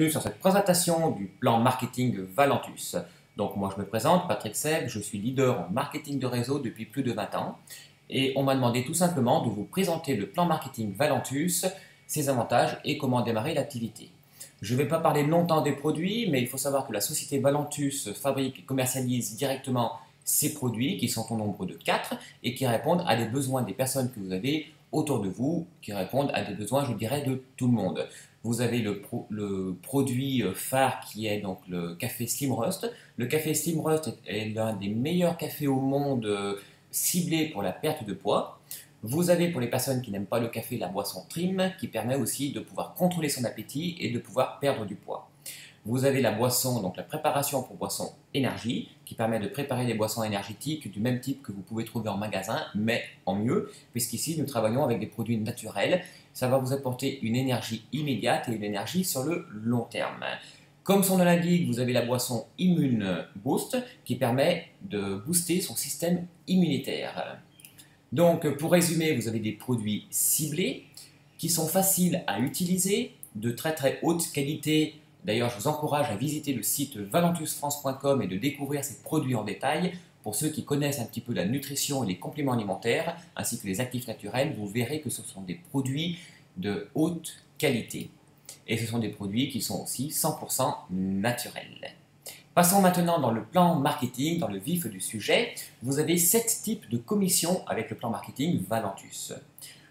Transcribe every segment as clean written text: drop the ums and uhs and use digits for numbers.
bienvenue sur cette présentation du plan marketing Valentus. Donc moi je me présente, Patrick Seb, je suis leader en marketing de réseau depuis plus de 20 ans et on m'a demandé tout simplement de vous présenter le plan marketing Valentus, ses avantages et comment démarrer l'activité. Je ne vais pas parler longtemps des produits, mais il faut savoir que la société Valentus fabrique et commercialise directement ses produits qui sont au nombre de 4 et qui répondent à des besoins des personnes que vous avez autour de vous, qui répondent à des besoins, je dirais, de tout le monde. Vous avez le produit phare qui est donc le café Slim Roast. Le café Slim Roast est l'un des meilleurs cafés au monde ciblé pour la perte de poids. Vous avez pour les personnes qui n'aiment pas le café la boisson Trim qui permet aussi de pouvoir contrôler son appétit et de pouvoir perdre du poids. Vous avez la boisson, donc la préparation pour boisson énergie, qui permet de préparer des boissons énergétiques du même type que vous pouvez trouver en magasin, mais en mieux, puisqu'ici nous travaillons avec des produits naturels. Ça va vous apporter une énergie immédiate et une énergie sur le long terme. Comme son nom l'indique, vous avez la boisson Immune Boost, qui permet de booster son système immunitaire. Donc pour résumer, vous avez des produits ciblés, qui sont faciles à utiliser, de très très haute qualité. D'ailleurs, je vous encourage à visiter le site valentusfrance.com et de découvrir ces produits en détail. Pour ceux qui connaissent un petit peu la nutrition et les compléments alimentaires, ainsi que les actifs naturels, vous verrez que ce sont des produits de haute qualité. Et ce sont des produits qui sont aussi 100% naturels. Passons maintenant dans le plan marketing, dans le vif du sujet. Vous avez 7 types de commissions avec le plan marketing Valentus.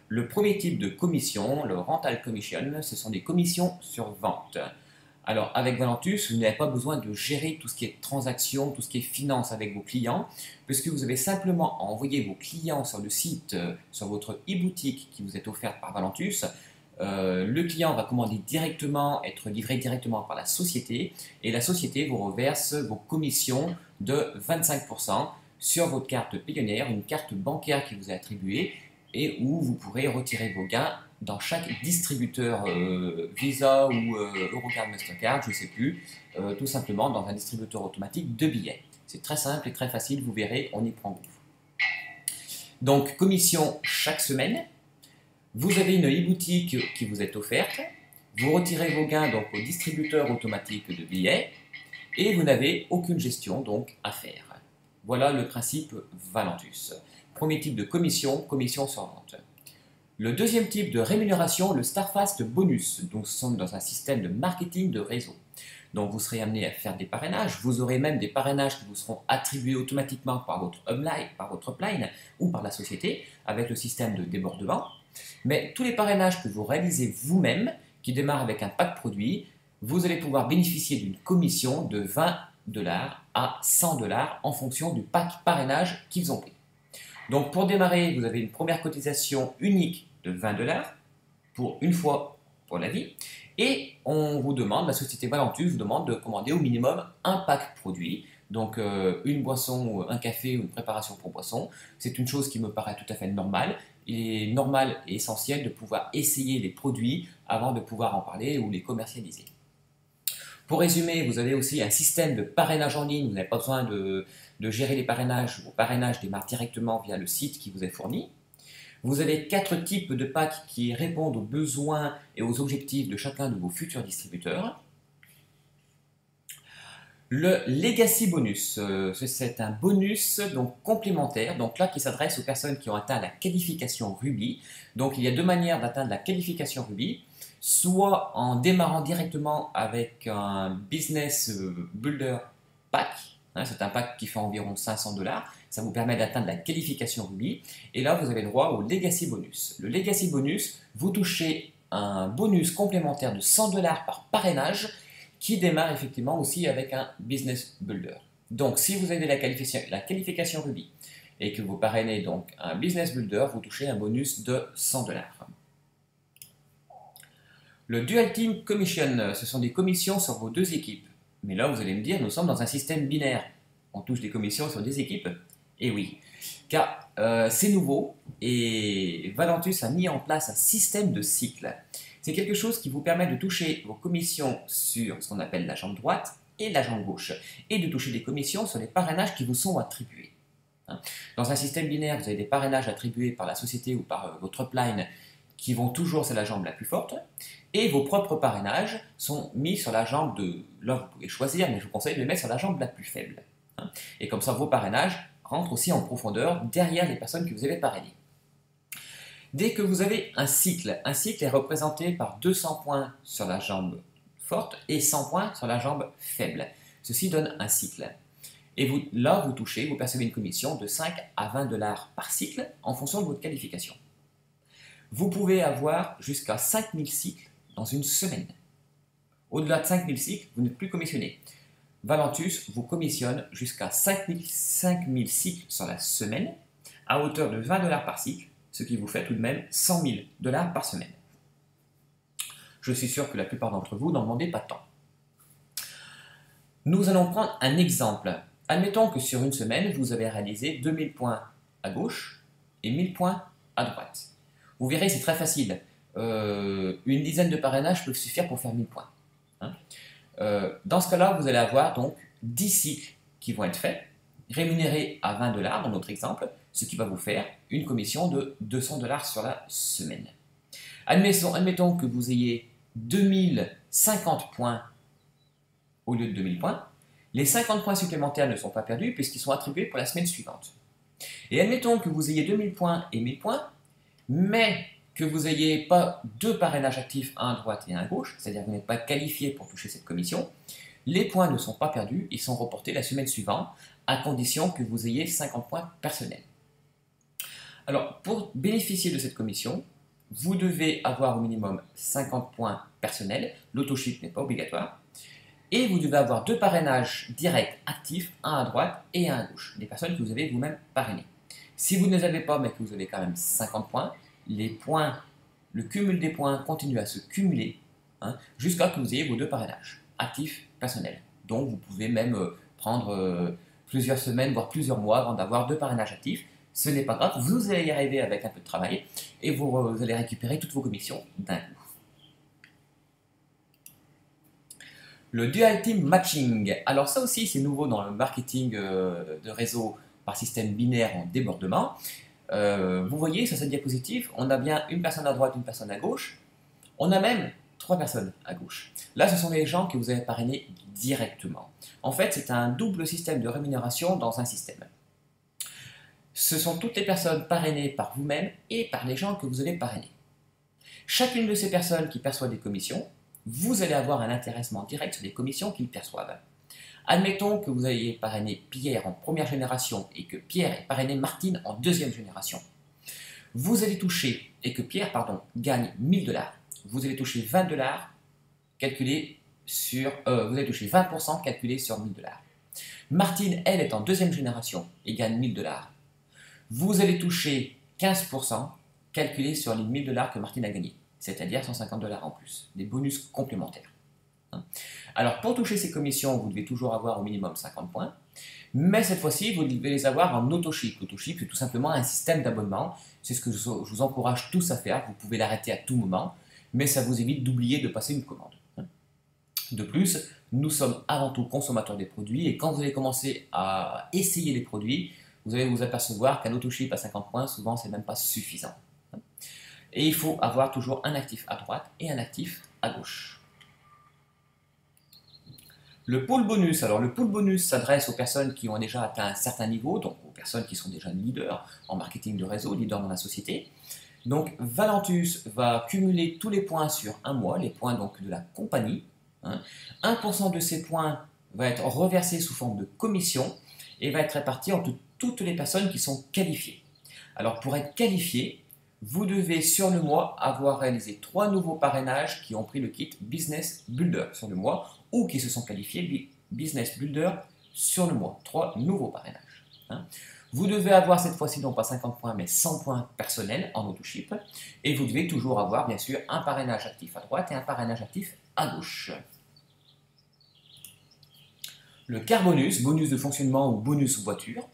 Le premier type de commission, le Rental Commission, ce sont des commissions sur vente. Alors, avec Valentus, vous n'avez pas besoin de gérer tout ce qui est transactions, tout ce qui est finance avec vos clients, puisque vous avez simplement à envoyer vos clients sur le site, sur votre e-boutique qui vous est offerte par Valentus. Le client va commander directement, être livré directement par la société, et la société vous reverse vos commissions de 25% sur votre carte Payoneer, une carte bancaire qui vous est attribuée, et où vous pourrez retirer vos gains dans chaque distributeur Visa ou Eurocard Mastercard, je ne sais plus, tout simplement dans un distributeur automatique de billets. C'est très simple et très facile, vous verrez, on y prend goût. Donc, commission chaque semaine. Vous avez une e-boutique qui vous est offerte. Vous retirez vos gains donc, au distributeur automatique de billets et vous n'avez aucune gestion donc à faire. Voilà le principe Valentus. Premier type de commission, commission sur vente. Le deuxième type de rémunération, le Starfast Bonus. Donc, nous sommes dans un système de marketing de réseau. Donc, vous serez amené à faire des parrainages. Vous aurez même des parrainages qui vous seront attribués automatiquement par votre upline ou par la société avec le système de débordement. Mais tous les parrainages que vous réalisez vous-même, qui démarrent avec un pack produit, vous allez pouvoir bénéficier d'une commission de 20 $ à 100 $ en fonction du pack parrainage qu'ils ont pris. Donc pour démarrer, vous avez une première cotisation unique de 20 $ pour une fois pour la vie. Et on vous demande, la société Valentus vous demande de commander au minimum un pack produit. Donc une boisson, un café ou une préparation pour boisson. C'est une chose qui me paraît tout à fait normale. Il est normal et essentiel de pouvoir essayer les produits avant de pouvoir en parler ou les commercialiser. Pour résumer, vous avez aussi un système de parrainage en ligne. Vous n'avez pas besoin de gérer les parrainages. Vos parrainages démarrent directement via le site qui vous est fourni. Vous avez 4 types de packs qui répondent aux besoins et aux objectifs de chacun de vos futurs distributeurs. Le Legacy Bonus, c'est un bonus donc, complémentaire, donc là qui s'adresse aux personnes qui ont atteint la qualification Ruby. Donc il y a 2 manières d'atteindre la qualification Ruby, soit en démarrant directement avec un Business Builder Pack, c'est un pack qui fait environ 500 $, ça vous permet d'atteindre la qualification Ruby, et là vous avez droit au Legacy Bonus. Le Legacy Bonus, vous touchez un bonus complémentaire de 100 $ par parrainage, qui démarre effectivement aussi avec un Business Builder. Donc, si vous avez la qualification Ruby et que vous parrainez donc un Business Builder, vous touchez un bonus de 100 $. Le Dual Team Commission, ce sont des commissions sur vos 2 équipes. Mais là, vous allez me dire, nous sommes dans un système binaire. On touche des commissions sur 2 équipes? Eh oui, car c'est nouveau et Valentus a mis en place un système de cycle. C'est quelque chose qui vous permet de toucher vos commissions sur ce qu'on appelle la jambe droite et la jambe gauche, et de toucher des commissions sur les parrainages qui vous sont attribués. Dans un système binaire, vous avez des parrainages attribués par la société ou par votre upline qui vont toujours sur la jambe la plus forte, et vos propres parrainages sont mis sur la jambe de... Là, vous pouvez choisir, mais je vous conseille de les mettre sur la jambe la plus faible. Et comme ça, vos parrainages rentrent aussi en profondeur derrière les personnes que vous avez parrainées. Dès que vous avez un cycle est représenté par 200 points sur la jambe forte et 100 points sur la jambe faible. Ceci donne un cycle. Et vous, là, vous touchez, vous percevez une commission de 5 à 20 dollars par cycle en fonction de votre qualification. Vous pouvez avoir jusqu'à 5000 cycles dans une semaine. Au-delà de 5000 cycles, vous n'êtes plus commissionné. Valentus vous commissionne jusqu'à 5000 cycles sur la semaine à hauteur de 20 dollars par cycle, ce qui vous fait tout de même 100 000 dollars par semaine. Je suis sûr que la plupart d'entre vous n'en demandez pas tant. Nous allons prendre un exemple. Admettons que sur une semaine, vous avez réalisé 2000 points à gauche et 1000 points à droite. Vous verrez, c'est très facile. Une dizaine de parrainages peuvent suffire pour faire 1000 points. Dans ce cas-là, vous allez avoir donc 10 cycles qui vont être faits, rémunérés à 20 dollars dans notre exemple, ce qui va vous faire une commission de 200 dollars sur la semaine. Admettons que vous ayez 2050 points au lieu de 2000 points. Les 50 points supplémentaires ne sont pas perdus puisqu'ils sont attribués pour la semaine suivante. Et admettons que vous ayez 2000 points et 1000 points, mais que vous n'ayez pas deux parrainages actifs, un à droite et un à gauche, c'est-à-dire que vous n'êtes pas qualifié pour toucher cette commission, les points ne sont pas perdus, ils sont reportés la semaine suivante, à condition que vous ayez 50 points personnels. Alors, pour bénéficier de cette commission, vous devez avoir au minimum 50 points personnels, l'autoship n'est pas obligatoire, et vous devez avoir deux parrainages directs actifs, un à droite et un à gauche, des personnes que vous avez vous-même parrainées. Si vous ne les avez pas, mais que vous avez quand même 50 points, les points, le cumul des points continue à se cumuler jusqu'à ce que vous ayez vos deux parrainages actifs personnels. Donc vous pouvez même prendre plusieurs semaines, voire plusieurs mois avant d'avoir deux parrainages actifs. Ce n'est pas grave, vous allez y arriver avec un peu de travail et vous allez récupérer toutes vos commissions d'un coup. Le Dual Team Matching. Alors ça aussi c'est nouveau dans le marketing de réseau par système binaire en débordement. Vous voyez sur cette diapositive, on a bien une personne à droite, une personne à gauche. On a même 3 personnes à gauche. Là, ce sont les gens que vous avez parrainés directement. En fait, c'est un double système de rémunération dans un système. Ce sont toutes les personnes parrainées par vous-même et par les gens que vous avez parrainés. Chacune de ces personnes qui perçoit des commissions, vous allez avoir un intéressement direct sur les commissions qu'ils perçoivent. Admettons que vous ayez parrainé Pierre en première génération et que Pierre ait parrainé Martine en deuxième génération. Vous allez toucher, et que Pierre, gagne 1000 dollars. Vous allez toucher 20 dollars calculés sur... vous allez toucher 20% calculé sur 1000 dollars. Martine, elle, est en deuxième génération et gagne 1000 dollars. Vous allez toucher 15% calculé sur les 1000 dollars que Martine a gagné, c'est-à-dire 150 dollars en plus, des bonus complémentaires. Alors, pour toucher ces commissions, vous devez toujours avoir au minimum 50 points, mais cette fois-ci, vous devez les avoir en autoship. L'autoship, c'est tout simplement un système d'abonnement. C'est ce que je vous encourage tous à faire. Vous pouvez l'arrêter à tout moment, mais ça vous évite d'oublier de passer une commande. De plus, nous sommes avant tout consommateurs des produits, et quand vous allez commencer à essayer les produits, vous allez vous apercevoir qu'un autoship à 50 points, souvent, c'est même pas suffisant. Et il faut avoir toujours un actif à droite et un actif à gauche. Le pool bonus. Alors le pool bonus s'adresse aux personnes qui ont déjà atteint un certain niveau, donc aux personnes qui sont déjà leaders en marketing de réseau, leaders dans la société. Donc Valentus va cumuler tous les points sur un mois, les points donc de la compagnie. 1% de ces points va être reversé sous forme de commission et va être réparti entre toutes les personnes qui sont qualifiées. Alors pour être qualifié, vous devez sur le mois avoir réalisé 3 nouveaux parrainages qui ont pris le kit Business Builder sur le mois ou qui se sont qualifiés Business Builder sur le mois. 3 nouveaux parrainages. Vous devez avoir cette fois-ci non pas 50 points mais 100 points personnels en autoship et vous devez toujours avoir bien sûr un parrainage actif à droite et un parrainage actif à gauche. Le car bonus, bonus de fonctionnement ou bonus voiture,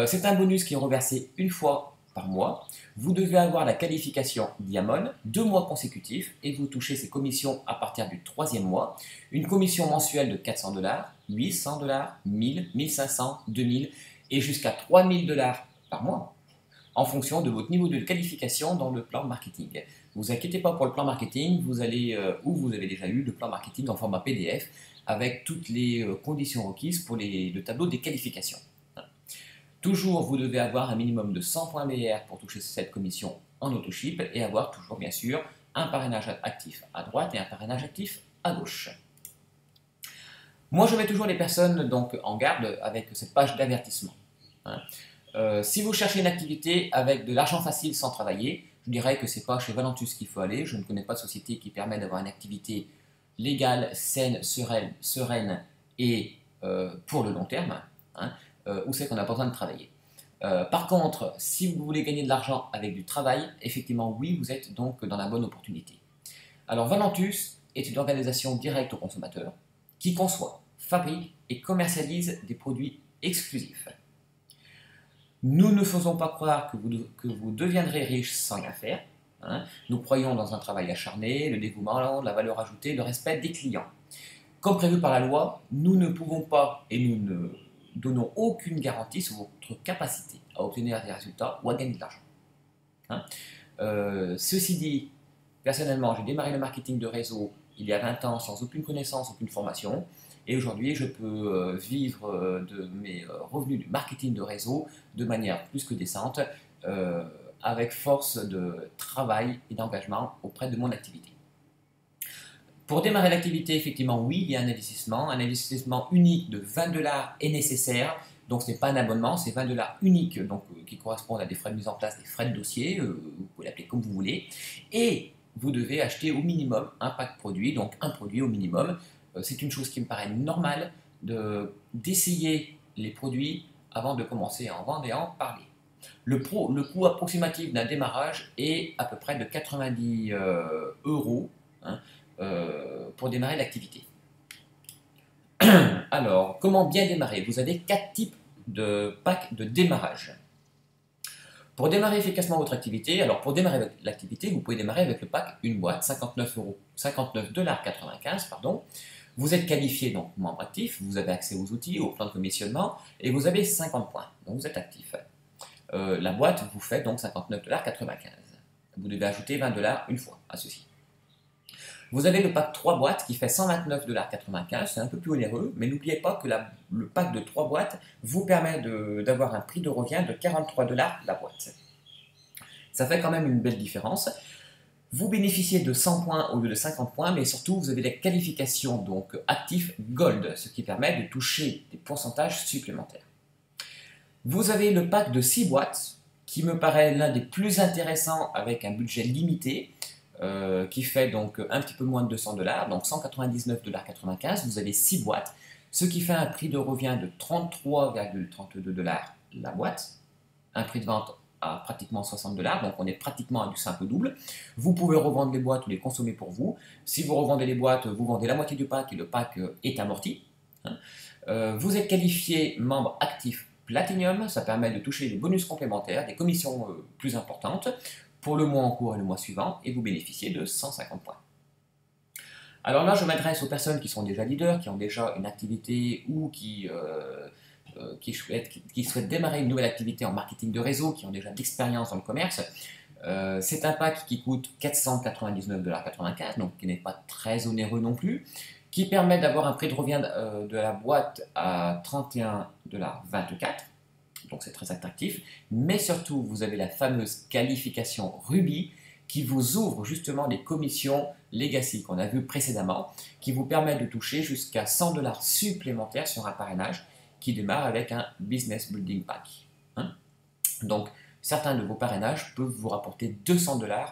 c'est un bonus qui est reversé une fois par mois. Vous devez avoir la qualification Diamond 2 mois consécutifs et vous touchez ces commissions à partir du 3e mois. Une commission mensuelle de 400 dollars, 800 dollars, 1000, 1500, 2000 et jusqu'à 3000 dollars par mois. en fonction de votre niveau de qualification dans le plan marketing. Ne vous inquiétez pas pour le plan marketing, vous allez, ou vous avez déjà eu le plan marketing en format PDF avec toutes les conditions requises pour le tableau des qualifications. Toujours, vous devez avoir un minimum de 100 points BR pour toucher cette commission en autoship et avoir toujours, bien sûr, un parrainage actif à droite et un parrainage actif à gauche. Moi, je mets toujours les personnes donc, en garde avec cette page d'avertissement. Si vous cherchez une activité avec de l'argent facile sans travailler, je dirais que ce n'est pas chez Valentus qu'il faut aller. Je ne connais pas de société qui permet d'avoir une activité légale, saine, sereine et pour le long terme, où c'est qu'on n'a pas besoin de travailler. Par contre, si vous voulez gagner de l'argent avec du travail, effectivement, oui, vous êtes donc dans la bonne opportunité. Alors, Valentus est une organisation directe aux consommateurs qui conçoit, fabrique et commercialise des produits exclusifs. Nous ne faisons pas croire que vous deviendrez riche sans rien faire. Nous croyons dans un travail acharné, le dévouement, la valeur ajoutée, le respect des clients. Comme prévu par la loi, nous ne pouvons pas et nous ne donnons aucune garantie sur votre capacité à obtenir des résultats ou à gagner de l'argent. Ceci dit, personnellement, j'ai démarré le marketing de réseau il y a 20 ans sans aucune connaissance, aucune formation. Et aujourd'hui, je peux vivre de mes revenus du marketing de réseau de manière plus que décente, avec force de travail et d'engagement auprès de mon activité. Pour démarrer l'activité, effectivement, oui, il y a un investissement unique de 20 $ est nécessaire. Donc, ce n'est pas un abonnement, c'est 20 $ unique, donc, qui correspondent à des frais de mise en place, des frais de dossier, vous pouvez l'appeler comme vous voulez. Et vous devez acheter au minimum un pack produit, donc un produit au minimum. C'est une chose qui me paraît normale d'essayer les produits avant de commencer à en vendre et à en parler. Le coût approximatif d'un démarrage est à peu près de 90 € pour démarrer l'activité. Alors, comment bien démarrer? Vous avez 4 types de packs de démarrage. Pour démarrer efficacement votre activité, alors pour démarrer l'activité, vous pouvez démarrer avec le pack une boîte, 59,95 €, pardon. Vous êtes qualifié, donc membre actif, vous avez accès aux outils, au plan de commissionnement, et vous avez 50 points, donc vous êtes actif. La boîte vous fait donc 59,95 $. Vous devez ajouter 20 $ une fois à ceci. Vous avez le pack 3 boîtes qui fait 129,95 $, c'est un peu plus onéreux, mais n'oubliez pas que le pack de 3 boîtes vous permet d'avoir un prix de revient de 43 $ la boîte. Ça fait quand même une belle différence. Vous bénéficiez de 100 points au lieu de 50 points, mais surtout vous avez la qualification donc actif Gold, ce qui permet de toucher des pourcentages supplémentaires. Vous avez le pack de 6 boîtes, qui me paraît l'un des plus intéressants avec un budget limité, qui fait donc un petit peu moins de 200 $, donc 199,95 $. Vous avez 6 boîtes, ce qui fait un prix de revient de 33,32 $ la boîte, un prix de vente à pratiquement 60 $, donc on est pratiquement à du simple double. Vous pouvez revendre les boîtes ou les consommer pour vous. Si vous revendez les boîtes, vous vendez la moitié du pack et le pack est amorti. Vous êtes qualifié membre actif Platinum, ça permet de toucher des bonus complémentaires, des commissions plus importantes pour le mois en cours et le mois suivant, et vous bénéficiez de 150 points. Alors là, je m'adresse aux personnes qui sont déjà leaders, qui ont déjà une activité ou qui souhaitent démarrer une nouvelle activité en marketing de réseau, qui ont déjà d'expérience dans le commerce. C'est un pack qui coûte 499,95 $, donc qui n'est pas très onéreux non plus, qui permet d'avoir un prix de revient de la boîte à 31,24 $, donc c'est très attractif, mais surtout vous avez la fameuse qualification Ruby qui vous ouvre justement les commissions Legacy qu'on a vu précédemment, qui vous permet de toucher jusqu'à 100 $ supplémentaires sur un parrainage qui démarre avec un Business Building Pack. Donc certains de vos parrainages peuvent vous rapporter 200 $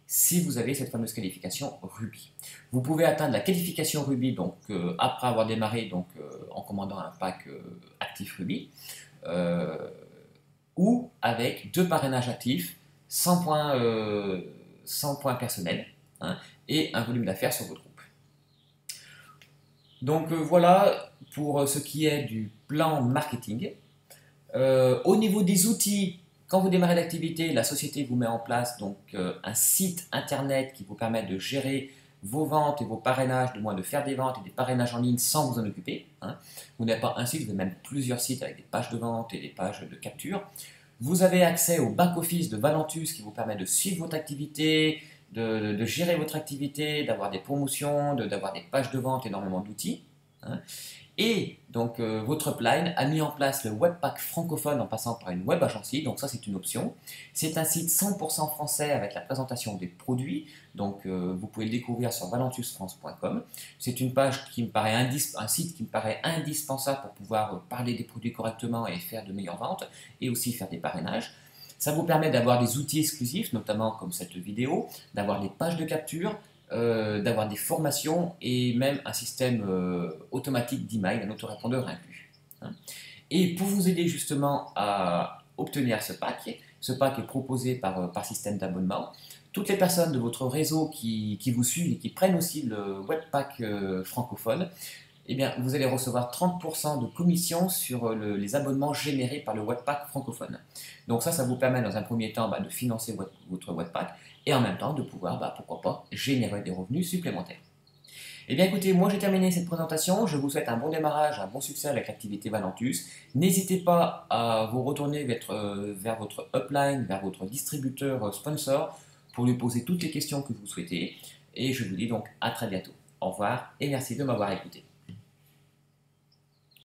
si vous avez cette fameuse qualification Ruby. Vous pouvez atteindre la qualification Ruby donc, après avoir démarré donc, en commandant un pack actif Ruby, ou avec 2 parrainages actifs, 100 points personnels et un volume d'affaires sur votre groupe. Donc voilà pour ce qui est du plan marketing. Au niveau des outils, quand vous démarrez l'activité, la société vous met en place donc, un site internet qui vous permet de gérer vos ventes et vos parrainages, du moins de faire des ventes et des parrainages en ligne sans vous en occuper. Vous n'avez pas un site, vous avez même plusieurs sites avec des pages de vente et des pages de capture. Vous avez accès au back-office de Valentus qui vous permet de suivre votre activité, de gérer votre activité, d'avoir des promotions, d'avoir des pages de vente, énormément d'outils, hein. Et donc votre upline a mis en place le Webpack francophone en passant par une web agency, donc ça c'est une option. C'est un site 100% français avec la présentation des produits, donc vous pouvez le découvrir sur valentusfrance.com. C'est une page qui me paraît un site qui me paraît indispensable pour pouvoir parler des produits correctement et faire de meilleures ventes, et aussi faire des parrainages. Ça vous permet d'avoir des outils exclusifs, notamment comme cette vidéo, d'avoir des pages de capture, d'avoir des formations et même un système automatique d'email, un autorépondeur inclus, hein. Et pour vous aider justement à obtenir ce pack est proposé par système d'abonnement. Toutes les personnes de votre réseau qui vous suivent et qui prennent aussi le Webpack francophone, eh bien, vous allez recevoir 30% de commission sur les abonnements générés par le Webpack francophone. Donc ça vous permet dans un premier temps de financer votre Webpack et en même temps de pouvoir, pourquoi pas, générer des revenus supplémentaires. Eh bien écoutez, moi j'ai terminé cette présentation, je vous souhaite un bon démarrage, un bon succès avec l'activité Valentus. N'hésitez pas à vous retourner vers votre upline, vers votre distributeur sponsor pour lui poser toutes les questions que vous souhaitez. Et je vous dis donc à très bientôt. Au revoir et merci de m'avoir écouté.